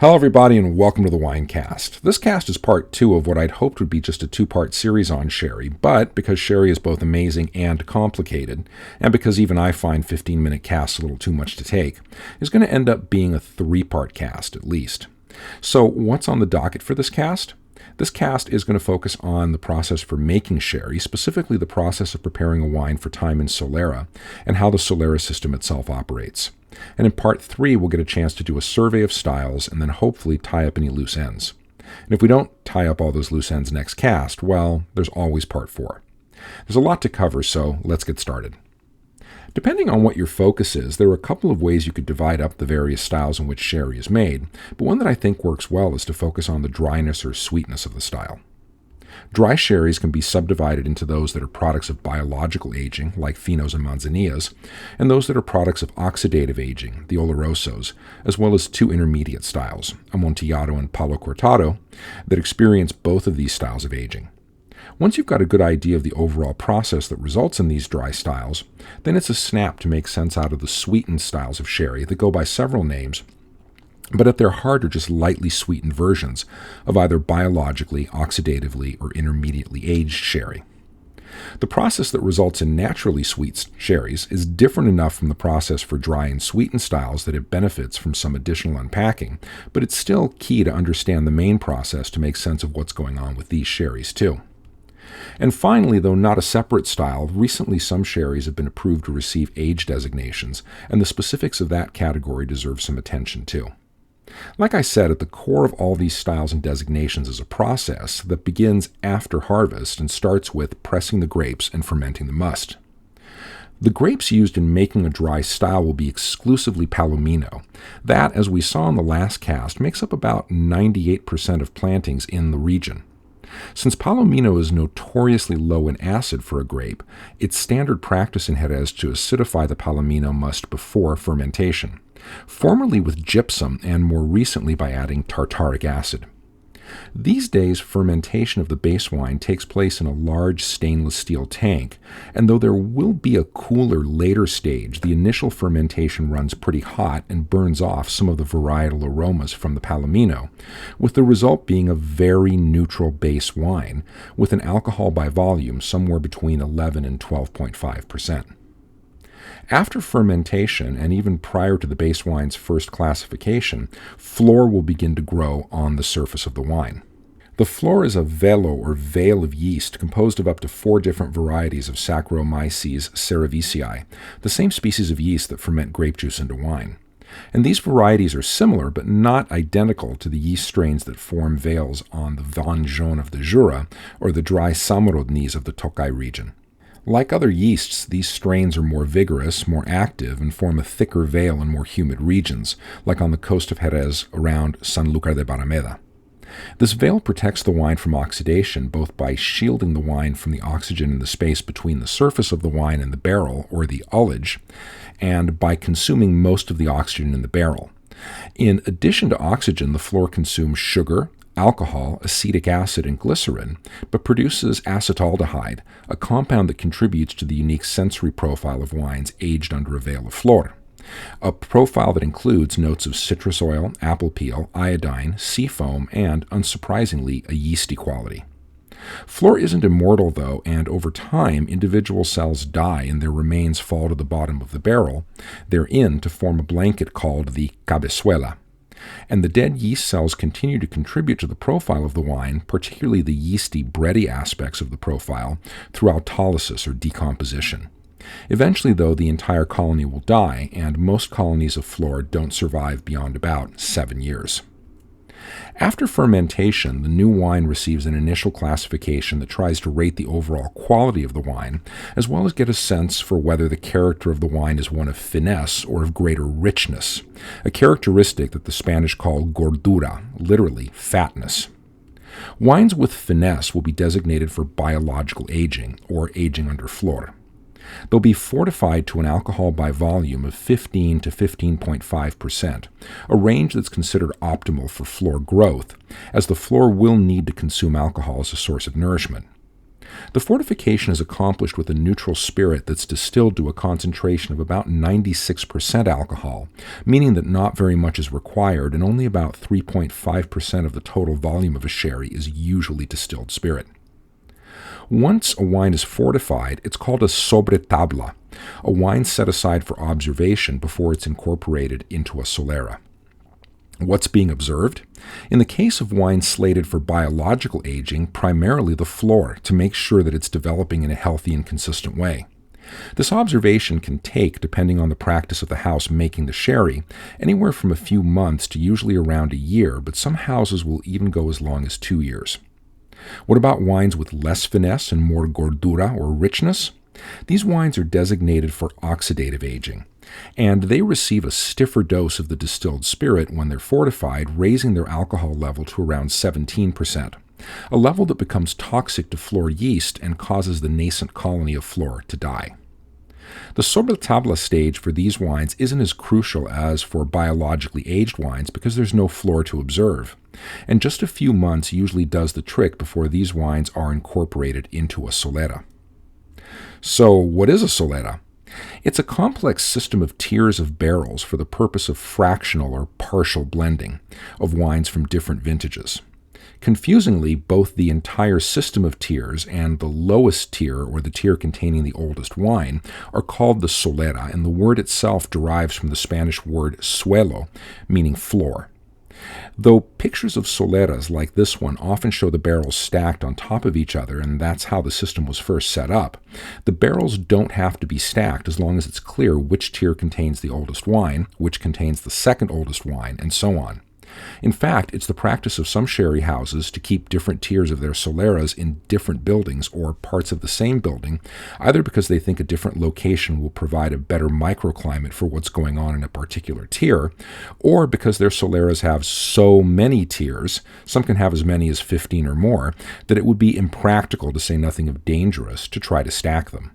Hello, everybody, and welcome to the Winecast. This cast is part two of what I'd hoped would be just a two-part series on sherry, but because sherry is both amazing and complicated, and because even I find 15-minute casts a little too much to take, is going to end up being a three-part cast at least. So what's on the docket for this cast? This cast is going to focus on the process for making sherry, specifically the process of preparing a wine for time in Solera, and how the Solera system itself operates. And in part 3, we'll get a chance to do a survey of styles and then hopefully tie up any loose ends. And if we don't tie up all those loose ends next cast, well, there's always part 4. There's a lot to cover, so let's get started. Depending on what your focus is, there are a couple of ways you could divide up the various styles in which sherry is made, but one that I think works well is to focus on the dryness or sweetness of the style. Dry sherries can be subdivided into those that are products of biological aging, like finos and manzanillas, and those that are products of oxidative aging, the olorosos, as well as two intermediate styles, Amontillado and Palo Cortado, that experience both of these styles of aging. Once you've got a good idea of the overall process that results in these dry styles, then it's a snap to make sense out of the sweetened styles of sherry that go by several names, but at their heart are just lightly sweetened versions of either biologically, oxidatively, or intermediately aged sherry. The process that results in naturally sweet sherries is different enough from the process for dry and sweetened styles that it benefits from some additional unpacking, but it's still key to understand the main process to make sense of what's going on with these sherries too. And finally, though not a separate style, recently some sherries have been approved to receive age designations, and the specifics of that category deserve some attention too. Like I said, at the core of all these styles and designations is a process that begins after harvest and starts with pressing the grapes and fermenting the must. The grapes used in making a dry style will be exclusively Palomino. That, as we saw in the last cast, makes up about 98% of plantings in the region. Since Palomino is notoriously low in acid for a grape, it's standard practice in Jerez to acidify the Palomino must before fermentation, formerly with gypsum and more recently by adding tartaric acid. These days, fermentation of the base wine takes place in a large stainless steel tank, and though there will be a cooler later stage, the initial fermentation runs pretty hot and burns off some of the varietal aromas from the Palomino, with the result being a very neutral base wine, with an alcohol by volume somewhere between 11 and 12.5%. After fermentation, and even prior to the base wine's first classification, flor will begin to grow on the surface of the wine. The flor is a velo or veil of yeast composed of up to 4 different varieties of Saccharomyces cerevisiae, the same species of yeast that ferment grape juice into wine. And these varieties are similar but not identical to the yeast strains that form veils on the Vin Jaune of the Jura or the dry Samorodnise of the Tokay region. Like other yeasts, these strains are more vigorous, more active, and form a thicker veil in more humid regions, like on the coast of Jerez around Sanlúcar de Barrameda. This veil protects the wine from oxidation both by shielding the wine from the oxygen in the space between the surface of the wine and the barrel, or the ullage, and by consuming most of the oxygen in the barrel. In addition to oxygen, the flor consumes sugar, alcohol, acetic acid, and glycerin, but produces acetaldehyde, a compound that contributes to the unique sensory profile of wines aged under a veil of flor, a profile that includes notes of citrus oil, apple peel, iodine, sea foam, and, unsurprisingly, a yeasty quality. Flor isn't immortal, though, and over time, individual cells die and their remains fall to the bottom of the barrel, therein to form a blanket called the cabezuela. And the dead yeast cells continue to contribute to the profile of the wine, particularly the yeasty, bready aspects of the profile, through autolysis or decomposition. Eventually, though, the entire colony will die, and most colonies of flor don't survive beyond about 7 years. After fermentation, the new wine receives an initial classification that tries to rate the overall quality of the wine, as well as get a sense for whether the character of the wine is one of finesse or of greater richness, a characteristic that the Spanish call gordura, literally fatness. Wines with finesse will be designated for biological aging, or aging under flor. They'll be fortified to an alcohol by volume of 15 to 15.5%, a range that's considered optimal for flor growth, as the flor will need to consume alcohol as a source of nourishment. The fortification is accomplished with a neutral spirit that's distilled to a concentration of about 96% alcohol, meaning that not very much is required and only about 3.5% of the total volume of a sherry is usually distilled spirit. Once a wine is fortified, it's called a sobre tabla, a wine set aside for observation before it's incorporated into a solera. What's being observed? In the case of wine slated for biological aging, primarily the flor, to make sure that it's developing in a healthy and consistent way. This observation can take, depending on the practice of the house making the sherry, anywhere from a few months to usually around a year, but some houses will even go as long as 2 years. What about wines with less finesse and more gordura or richness? These wines are designated for oxidative aging, and they receive a stiffer dose of the distilled spirit when they're fortified, raising their alcohol level to around 17%, a level that becomes toxic to flor yeast and causes the nascent colony of flor to die. The sobre tabla stage for these wines isn't as crucial as for biologically aged wines because there's no flor to observe, and just a few months usually does the trick before these wines are incorporated into a solera. So, what is a solera? It's a complex system of tiers of barrels for the purpose of fractional or partial blending of wines from different vintages. Confusingly, both the entire system of tiers and the lowest tier, or the tier containing the oldest wine, are called the solera, and the word itself derives from the Spanish word suelo, meaning floor. Though pictures of soleras like this one often show the barrels stacked on top of each other, and that's how the system was first set up, the barrels don't have to be stacked as long as it's clear which tier contains the oldest wine, which contains the second oldest wine, and so on. In fact, it's the practice of some sherry houses to keep different tiers of their soleras in different buildings or parts of the same building, either because they think a different location will provide a better microclimate for what's going on in a particular tier, or because their soleras have so many tiers, some can have as many as 15 or more, that it would be impractical, to say nothing of dangerous, to try to stack them.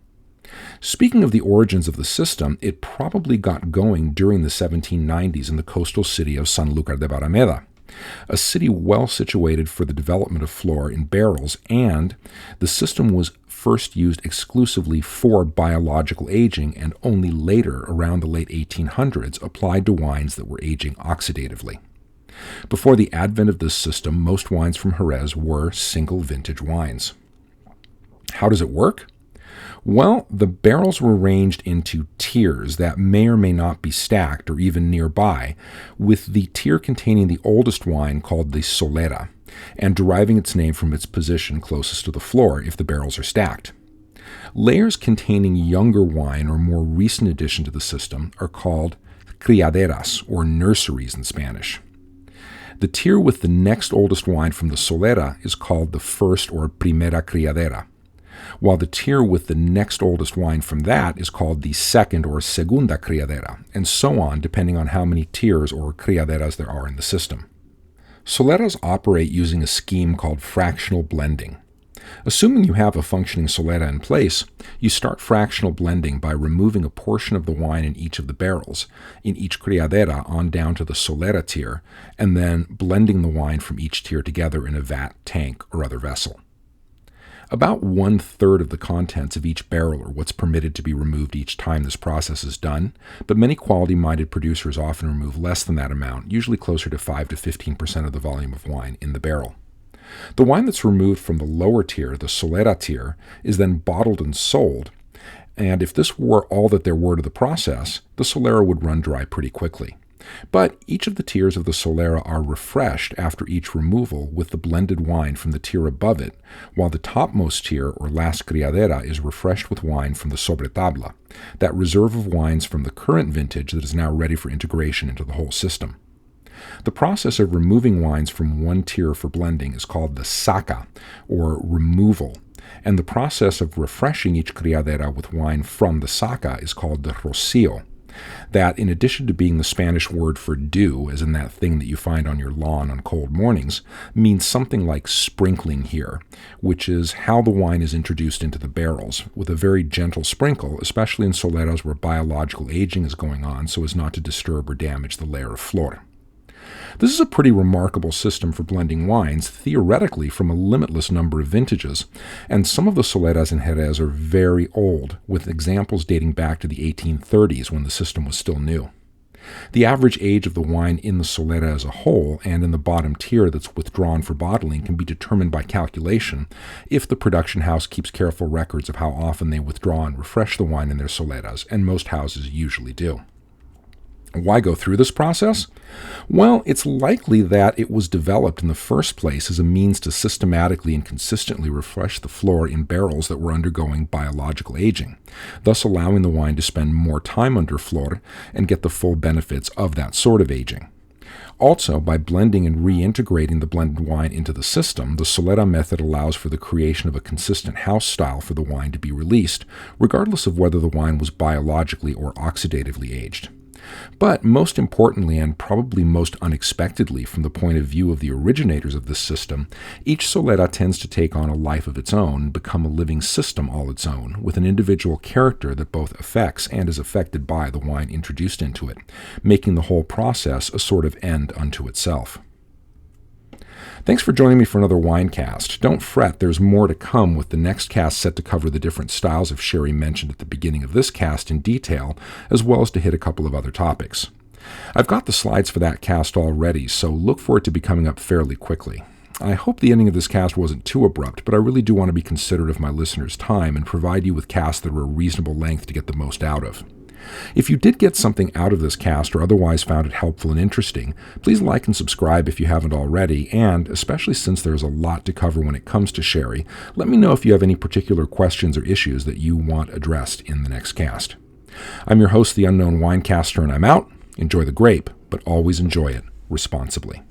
Speaking of the origins of the system, it probably got going during the 1790s in the coastal city of Sanlúcar de Barrameda, a city well situated for the development of flor in barrels, and the system was first used exclusively for biological aging and only later, around the late 1800s, applied to wines that were aging oxidatively. Before the advent of this system, most wines from Jerez were single vintage wines. How does it work? Well, the barrels were arranged into tiers that may or may not be stacked or even nearby, with the tier containing the oldest wine called the solera, and deriving its name from its position closest to the floor if the barrels are stacked. Layers containing younger wine or more recent addition to the system are called criaderas, or nurseries in Spanish. The tier with the next oldest wine from the solera is called the first or primera criadera, while the tier with the next oldest wine from that is called the second or segunda criadera, and so on depending on how many tiers or criaderas there are in the system. Soleras operate using a scheme called fractional blending. Assuming you have a functioning solera in place, you start fractional blending by removing a portion of the wine in each of the barrels, in each criadera on down to the solera tier, and then blending the wine from each tier together in a vat, tank, or other vessel. About 1/3 of the contents of each barrel are what's permitted to be removed each time this process is done, but many quality-minded producers often remove less than that amount, usually closer to 5 to 15% of the volume of wine in the barrel. The wine that's removed from the lower tier, the solera tier, is then bottled and sold, and if this were all that there were to the process, the solera would run dry pretty quickly. But each of the tiers of the solera are refreshed after each removal with the blended wine from the tier above it, while the topmost tier, or last criadera, is refreshed with wine from the sobre tabla, that reserve of wines from the current vintage that is now ready for integration into the whole system. The process of removing wines from one tier for blending is called the saca, or removal, and the process of refreshing each criadera with wine from the saca is called the rocío. That, in addition to being the Spanish word for dew, as in that thing that you find on your lawn on cold mornings, means something like sprinkling here, which is how the wine is introduced into the barrels, with a very gentle sprinkle, especially in soleras where biological aging is going on, so as not to disturb or damage the layer of flor. This is a pretty remarkable system for blending wines, theoretically from a limitless number of vintages, and some of the Soleras and Jerez are very old, with examples dating back to the 1830s when the system was still new. The average age of the wine in the Solera as a whole and in the bottom tier that's withdrawn for bottling can be determined by calculation if the production house keeps careful records of how often they withdraw and refresh the wine in their Soleras, and most houses usually do. Why go through this process? Well, it's likely that it was developed in the first place as a means to systematically and consistently refresh the flora in barrels that were undergoing biological aging, thus allowing the wine to spend more time under flor and get the full benefits of that sort of aging. Also, by blending and reintegrating the blended wine into the system, the Solera method allows for the creation of a consistent house style for the wine to be released, regardless of whether the wine was biologically or oxidatively aged. But most importantly, and probably most unexpectedly from the point of view of the originators of this system, each Solera tends to take on a life of its own and become a living system all its own, with an individual character that both affects and is affected by the wine introduced into it, making the whole process a sort of end unto itself. Thanks for joining me for another Winecast. Don't fret, there's more to come, with the next cast set to cover the different styles of sherry mentioned at the beginning of this cast in detail, as well as to hit a couple of other topics. I've got the slides for that cast all ready, so look for it to be coming up fairly quickly. I hope the ending of this cast wasn't too abrupt, but I really do want to be considerate of my listeners' time and provide you with casts that are a reasonable length to get the most out of. If you did get something out of this cast or otherwise found it helpful and interesting, please like and subscribe if you haven't already, and, especially since there's a lot to cover when it comes to sherry, let me know if you have any particular questions or issues that you want addressed in the next cast. I'm your host, The Unknown Winecaster, and I'm out. Enjoy the grape, but always enjoy it responsibly.